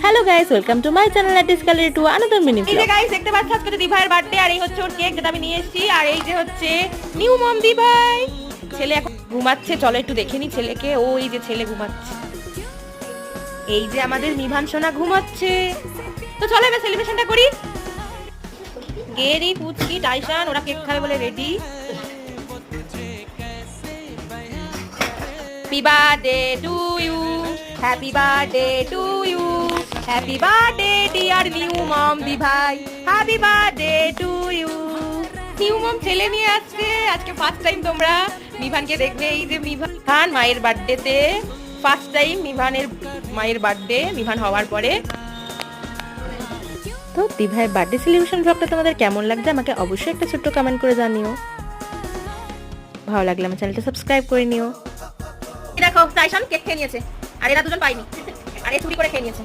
Hello guys, welcome to my channel latest gallery to another mini এই যে guys দেখতে পাচ্ছ আজকে তো দিভাইয়ের বার্থডে আর এই হচ্ছে ওর কেক যেটা আমি নিয়ে এসেছি আর এই যে হচ্ছে নিউ মম দিভাই। ছেলে এখন ঘুমাচ্ছে, চলো একটু দেখে নি ছেলেকে। ওই যে ছেলে ঘুমাচ্ছে, এই যে আমাদের মিভান সোনা ঘুমাচ্ছে। তো চলো এবার সেলিব্রেশনটা করি। গেরি, পুচকি, টাইসান ওরা কেক খাবে বলে ready. Happy birthday to you, happy birthday to you, happy birthday dear new mom দিভাই, happy birthday to you. New mom ছেলে নিয়ে আসছে, আজকে ফার্স্ট টাইম তোমরা মিভানকে দেখবে। এই যে মিভান মায়ের বার্থডেতে ফার্স্ট টাইম মিভানের মায়ের বার্থডে, মিভান হওয়ার পরে। তো দিভাইয়ের বার্থডে সেলিব্রেশন ব্লগটা তোমাদের কেমন লাগছে আমাকে অবশ্যই একটা ছোট্ট কমেন্ট করে জানিও। ভালো লাগলে আমার চ্যানেলটা সাবস্ক্রাইব করে নিও। দেখো টাইসান কেক খেয়ে নিয়েছে আর এরা দুজন পাইনি, আর এ চুরি করে খেয়ে নিয়েছে।